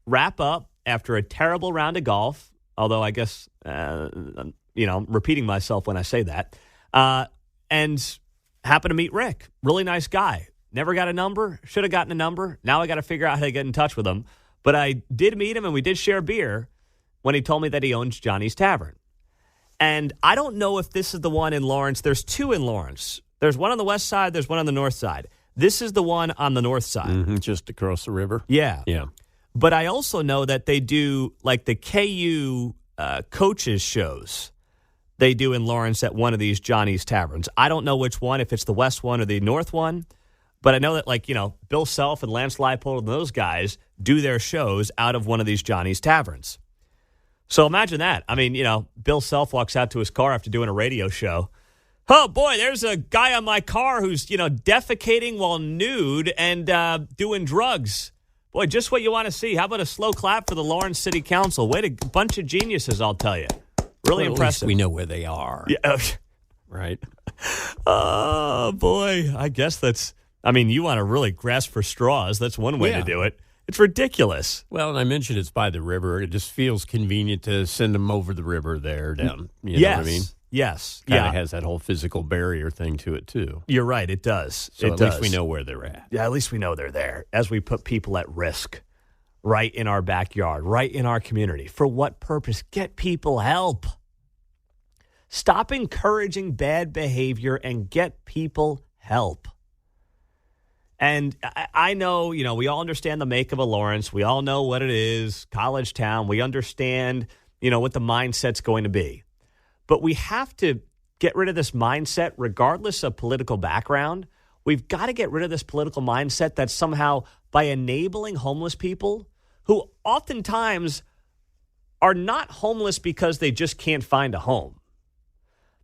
Wrap up after a terrible round of golf, although I guess, I'm repeating myself when I say that. And happened to meet Rick. Really nice guy. Never got a number. Should have gotten a number. Now I got to figure out how to get in touch with him. But I did meet him, and we did share beer when he told me that he owns Johnny's Tavern. And I don't know if this is the one in Lawrence. There's 2 in Lawrence. There's one on the west side. There's one on the north side. This is the one on the north side. Mm-hmm, just across the river? Yeah. Yeah. But I also know that they do, the KU coaches shows. They do in Lawrence at one of these Johnny's Taverns. I don't know which one, if it's the west one or the north one, but I know that, Bill Self and Lance Leipold and those guys do their shows out of one of these Johnny's Taverns. So imagine that. I mean, Bill Self walks out to his car after doing a radio show. Oh, boy, there's a guy on my car who's, defecating while nude and doing drugs. Boy, just what you want to see. How about a slow clap for the Lawrence City Council? Way to bunch of geniuses, I'll tell you. Really impressive. At least we know where they are. Yeah. Right? Oh, boy. I guess you want to really grasp for straws. That's one way to do it. It's ridiculous. Well, and I mentioned it's by the river. It just feels convenient to send them over the river there down. You know what I mean? Yes. Kind of has that whole physical barrier thing to it, too. You're right. It does. So at least we know where they're at. Yeah, at least we know they're there as we put people at risk right in our backyard, right in our community. For what purpose? Get people help. Stop encouraging bad behavior and get people help. And I know, we all understand the make of a Lawrence. We all know what it is, college town. We understand, what the mindset's going to be. But we have to get rid of this mindset regardless of political background. We've got to get rid of this political mindset that somehow by enabling homeless people who oftentimes are not homeless because they just can't find a home.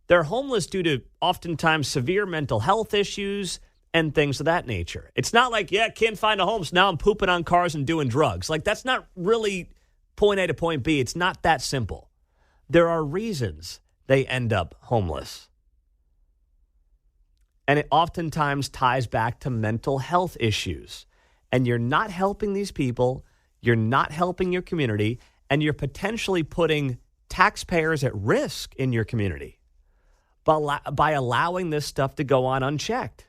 They're homeless due to oftentimes severe mental health issues and things of that nature. It's not like, can't find a home, so now I'm pooping on cars and doing drugs. That's not really point A to point B. It's not that simple. There are reasons they end up homeless. And it oftentimes ties back to mental health issues. And you're not helping these people, you're not helping your community, and you're potentially putting taxpayers at risk in your community by allowing this stuff to go on unchecked.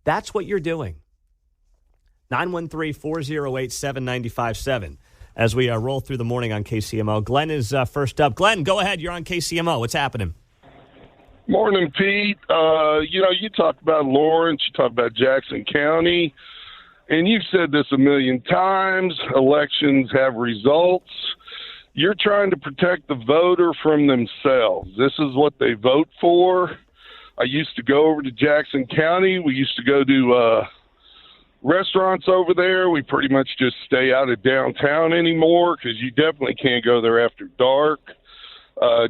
That's what you're doing. 913-408-7957 as we roll through the morning on KCMO. Glenn is first up. Glenn, go ahead. You're on KCMO. What's happening? Morning, Pete. You talk about Lawrence, you talk about Jackson County, and you've said this a million times. Elections have results. You're trying to protect the voter from themselves. This is what they vote for. I used to go over to Jackson County. We used to go to restaurants over there. We pretty much just stay out of downtown anymore because you definitely can't go there after dark.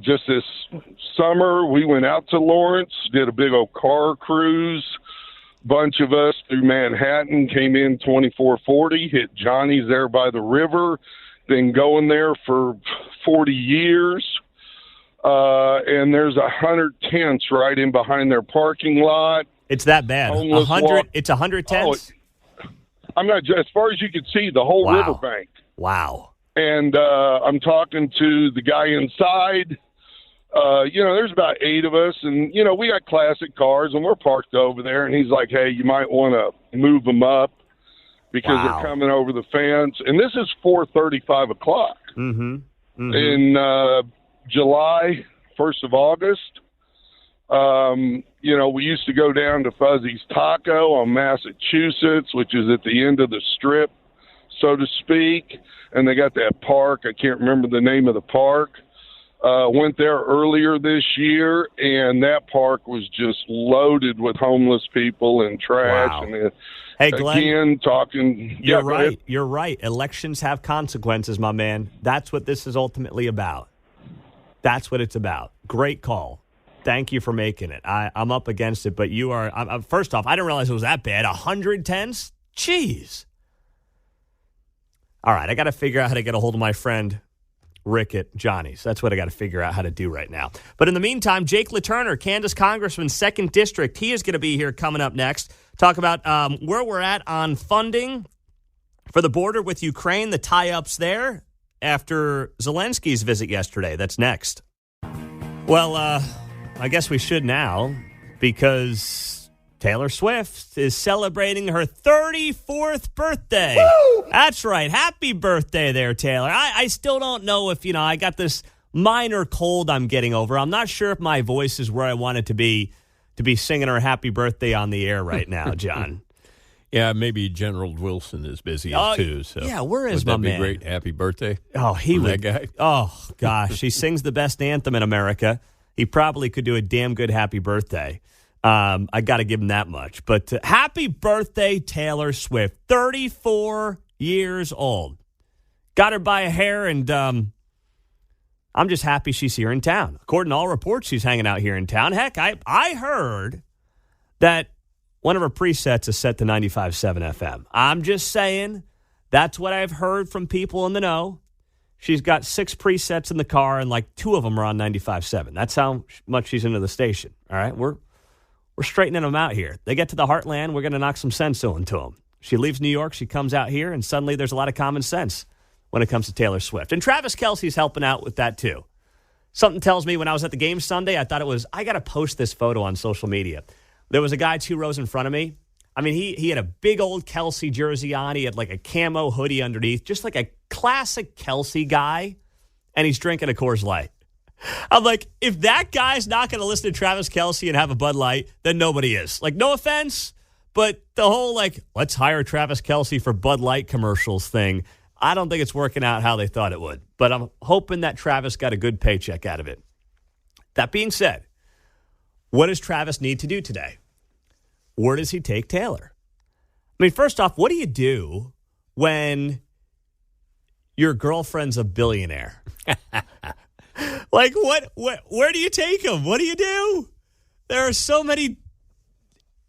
Just this summer, we went out to Lawrence, did a big old car cruise. Bunch of us through Manhattan, came in 2440, hit Johnny's there by the river, been going there for 40 years. And there's 100 tents right in behind their parking lot. It's that bad. 100. It's 100 tents. I'm not, as far as you can see, the whole riverbank. Wow. And I'm talking to the guy inside. There's about 8 of us, and, we got classic cars, and we're parked over there. And he's like, hey, you might want to move them up because they're coming over the fence. And this is 4:35 o'clock. Mm-hmm. Mm-hmm. In July, 1st of August. We used to go down to Fuzzy's Taco on Massachusetts, which is at the end of the strip, so to speak. And they got that park. I can't remember the name of the park. Went there earlier this year, and that park was just loaded with homeless people and trash. Wow. And hey, Glenn, again, talking. You're right. You're right. Elections have consequences, my man. That's what this is ultimately about. That's what it's about. Great call. Thank you for making it. I'm up against it, but you are. First off, I didn't realize it was that bad. 100 tents? Jeez. All right, I got to figure out how to get a hold of my friend Rick at Johnny's. That's what I got to figure out how to do right now. But in the meantime, Jake LaTurner, Kansas Congressman, 2nd District, he is going to be here coming up next. Talk about where we're at on funding for the border with Ukraine, the tie-ups there after Zelensky's visit yesterday. That's next. Well, I guess we should now, because Taylor Swift is celebrating her 34th birthday. Woo! That's right. Happy birthday there, Taylor. I still don't know if, I got this minor cold I'm getting over. I'm not sure if my voice is where I want it to be singing her happy birthday on the air right now, John. Yeah, maybe General Wilson is busy too. So yeah, where is my man? Would that be great? Happy birthday. Oh, he would. That guy. Oh, gosh. He sings the best anthem in America. He probably could do a damn good happy birthday. I got to give him that much. But happy birthday, Taylor Swift. 34 years old. Got her by a hair, and I'm just happy she's here in town. According to all reports, she's hanging out here in town. Heck, I heard that one of her presets is set to 95.7 FM. I'm just saying that's what I've heard from people in the know. She's got 6 presets in the car, and 2 of them are on 95.7. That's how much she's into the station. All right, we're straightening them out here. They get to the heartland, we're going to knock some sense into them. She leaves New York, she comes out here, and suddenly there's a lot of common sense when it comes to Taylor Swift. And Travis Kelce's helping out with that too. Something tells me when I was at the game Sunday, I got to post this photo on social media. There was a guy 2 rows in front of me. I mean, he had a big old Kelce jersey on. He had a camo hoodie underneath, just like a classic Kelce guy, and he's drinking a Coors Light. I'm like, if that guy's not going to listen to Travis Kelce and have a Bud Light, then nobody is. No offense, but the whole, let's hire Travis Kelce for Bud Light commercials thing, I don't think it's working out how they thought it would. But I'm hoping that Travis got a good paycheck out of it. That being said, what does Travis need to do today? Where does he take Taylor? I mean, first off, what do you do when your girlfriend's a billionaire? Where do you take him? What do you do? There are so many.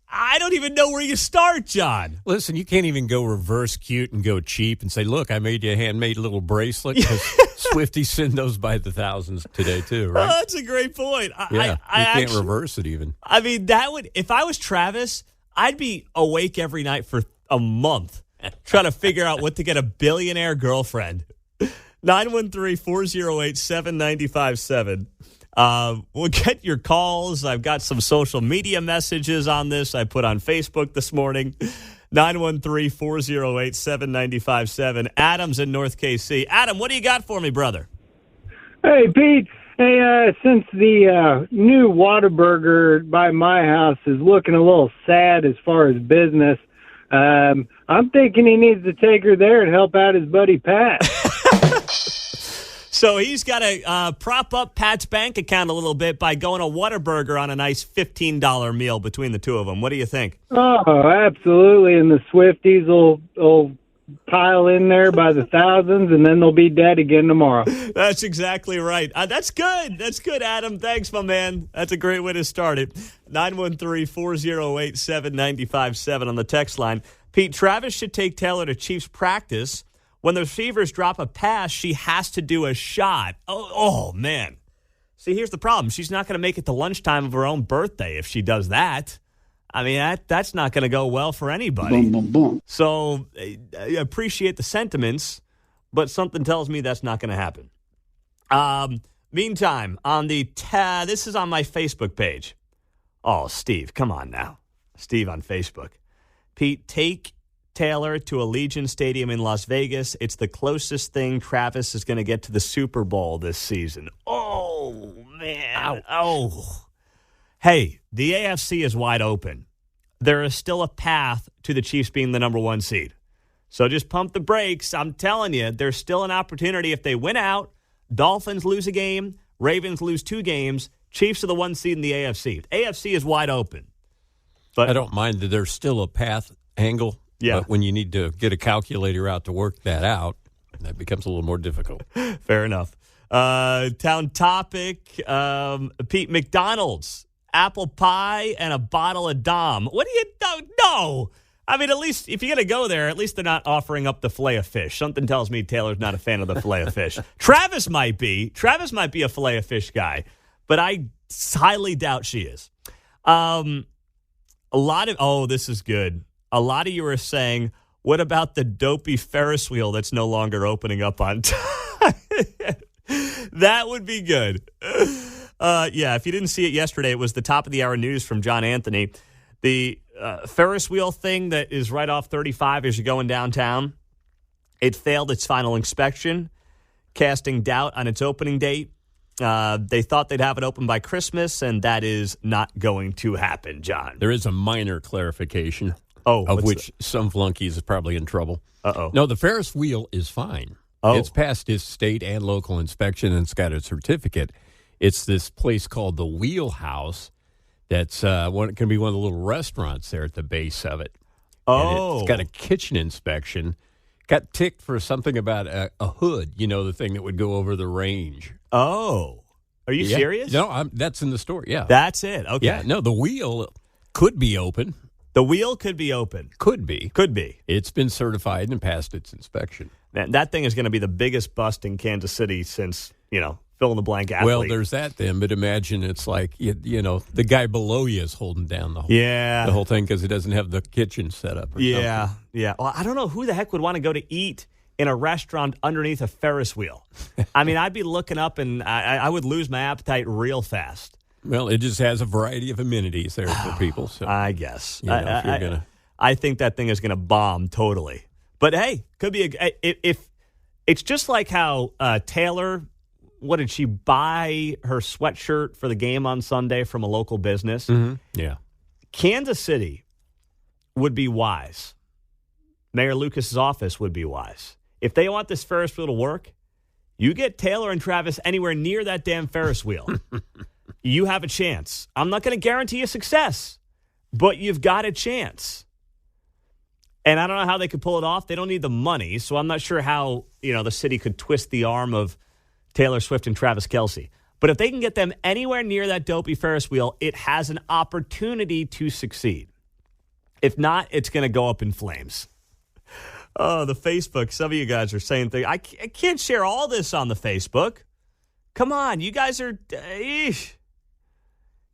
I don't even know where you start, John. Listen, you can't even go reverse cute and go cheap and say, look, I made you a handmade little bracelet. Because Swifties send those by the thousands today, too, right? Oh, that's a great point. You can't reverse it even. I mean, that would, if I was Travis, I'd be awake every night for a month trying to figure out what to get a billionaire girlfriend. 913-408-7957. We'll get your calls. I've got some social media messages on this I put on Facebook this morning. 913-408-7957. Adam's in North KC. Adam, what do you got for me, brother? Hey, Pete. Hey, since the new Whataburger by my house is looking a little sad as far as business, I'm thinking he needs to take her there and help out his buddy Pat. So he's got to prop up Pat's bank account a little bit by going to Whataburger on a nice $15 meal between the two of them. What do you think? Oh, absolutely. And the Swifties will pile in there by the thousands, and then they'll be dead again tomorrow. That's exactly right. That's good. That's good, Adam. Thanks, my man. That's a great way to start it. 913-408-7957 on the text line. Pete, Travis should take Taylor to Chiefs practice. When the receivers drop a pass, she has to do a shot. Oh, man. See, here's the problem. She's not going to make it to lunchtime of her own birthday if she does that. I mean, that's not going to go well for anybody. Boom, boom, boom. So I appreciate the sentiments, but something tells me that's not going to happen. Meantime, on the this is on my Facebook page. Oh, Steve, come on now. Steve on Facebook. Pete, take Taylor to Allegiant Stadium in Las Vegas. It's the closest thing Travis is going to get to the Super Bowl this season. Oh, man. Ouch. Oh. Hey, the AFC is wide open. There is still a path to the Chiefs being the number one seed. So just pump the brakes. I'm telling you, there's still an opportunity if they win out. Dolphins lose a game. Ravens lose 2 games. Chiefs are the 1 seed in the AFC. The AFC is wide open. But I don't mind that there's still a path angle. Yeah. But when you need to get a calculator out to work that out, that becomes a little more difficult. Fair enough. Town topic, Pete, McDonald's, apple pie, and a bottle of Dom. What do you no? I mean, at least if you're going to go there, at least they're not offering up the filet of fish. Something tells me Taylor's not a fan of the filet of fish. Travis might be. Travis might be a filet of fish guy, but I highly doubt she is. This is good. A lot of you are saying, what about the dopey Ferris wheel that's no longer opening up on time? That would be good. If you didn't see it yesterday, it was the top of the hour news from John Anthony. The Ferris wheel thing that is right off 35 as you're going downtown, it failed its final inspection, casting doubt on its opening date. They thought they'd have it open by Christmas, and that is not going to happen, John. There is a minor clarification. Of which some flunkies is probably in trouble. Uh-oh. No, the Ferris wheel is fine. Oh. It's passed its state and local inspection and it's got a certificate. It's this place called the Wheelhouse that's going to be one of the little restaurants there at the base of it. Oh. And it's got a kitchen inspection. Got ticked for something about a hood, the thing that would go over the range. Oh. Are you serious? No, that's in the story, yeah. That's it, okay. Yeah, no, the wheel could be open. The wheel could be open. Could be. Could be. It's been certified and passed its inspection. Man, that thing is going to be the biggest bust in Kansas City since, fill in the blank athlete. Well, there's that then, but imagine it's like, the guy below you is holding down the whole thing because he doesn't have the kitchen set up or something. Yeah. Well, I don't know who the heck would want to go to eat in a restaurant underneath a Ferris wheel. I mean, I'd be looking up and I would lose my appetite real fast. Well, it just has a variety of amenities there for people. So I guess. If you're gonna, I think that thing is going to bomb totally. But hey, could be if it's just like how Taylor, what did she buy her sweatshirt for the game on Sunday from a local business? Mm-hmm. Yeah. Kansas City would be wise. Mayor Lucas's office would be wise. If they want this Ferris wheel to work, you get Taylor and Travis anywhere near that damn Ferris wheel. You have a chance. I'm not going to guarantee you success, but you've got a chance. And I don't know how they could pull it off. They don't need the money, so I'm not sure how, the city could twist the arm of Taylor Swift and Travis Kelce. But if they can get them anywhere near that dopey Ferris wheel, it has an opportunity to succeed. If not, it's going to go up in flames. Oh, the Facebook. Some of you guys are saying things. I can't share all this on the Facebook. Come on, you guys are...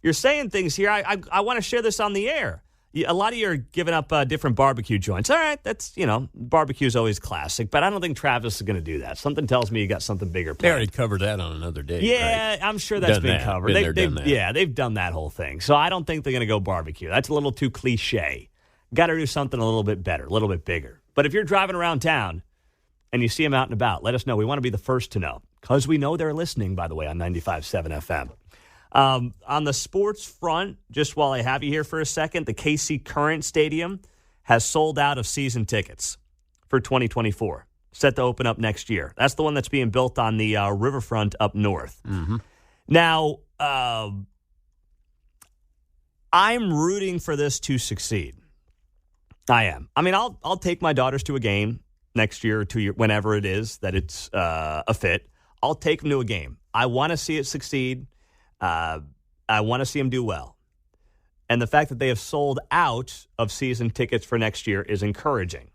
You're saying things here. I want to share this on the air. A lot of you are giving up different barbecue joints. All right, that's, barbecue is always classic, but I don't think Travis is going to do that. Something tells me you got something bigger planned. They already covered that on another day. Yeah, right? I'm sure that's been covered. Done that. Yeah, they've done that whole thing. So I don't think they're going to go barbecue. That's a little too cliche. Got to do something a little bit better, a little bit bigger. But if you're driving around town and you see them out and about, let us know. We want to be the first to know because we know they're listening, by the way, on 95.7 FM. On the sports front, just while I have you here for a second, the KC Current Stadium has sold out of season tickets for 2024. set to open up next year. That's the one that's being built on the riverfront up north. Mm-hmm. Now, I'm rooting for this to succeed. I am. I mean, I'll take my daughters to a game next year or 2 years, whenever it is that it's a fit. I'll take them to a game. I want to see it succeed. I want to see them do well. And the fact that they have sold out of season tickets for next year is encouraging.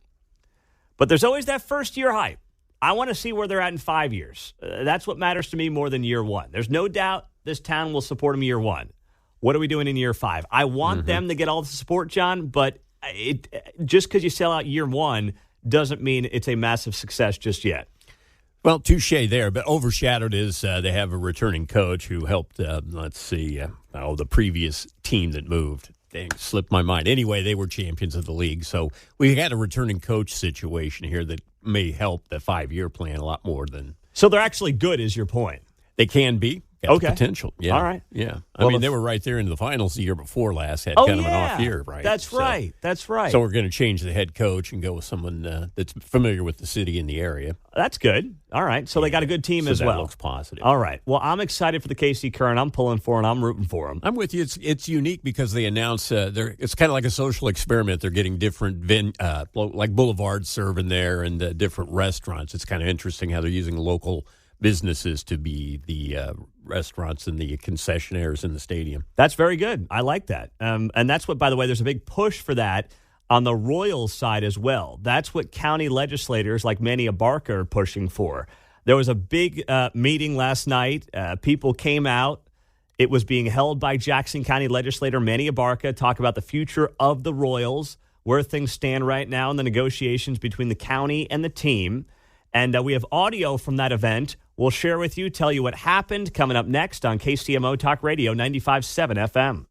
But there's always that first-year hype. I want to see where they're at in 5 years. That's what matters to me more than year one. There's no doubt this town will support them year one. What are we doing in year 5? I want them to get all the support, John, but just because you sell out year one doesn't mean it's a massive success just yet. Well, touche there, but overshadowed is they have a returning coach who helped, the previous team that moved. Dang, slipped my mind. Anyway, they were champions of the league, so we had a returning coach situation here that may help the 5-year plan a lot more than... So they're actually good, is your point? They can be. Got the potential. Yeah. All right. Yeah. Well, I mean, they were right there in the finals the year before last. Had kind of an off year, right? That's right. That's right. So we're going to change the head coach and go with someone that's familiar with the city and the area. That's good. All right. So they got a good team as well. That looks positive. All right. Well, I'm excited for the KC Current. I'm pulling for and I'm rooting for them. I'm with you. It's unique because they announce it's kind of like a social experiment. They're getting different like boulevards serving there and different restaurants. It's kind of interesting how they're using local businesses to be the restaurants and the concessionaires in the stadium. That's very good. I like that. And that's what, by the way, there's a big push for that on the Royals side as well. That's what county legislators like Manny Abarca are pushing for. There was a big meeting last night. People came out. It was being held by Jackson County legislator Manny Abarca, talk about the future of the Royals, where things stand right now in the negotiations between the county and the team. And we have audio from that event. We'll share with you, tell you what happened coming up next on KCMO Talk Radio 95.7 FM.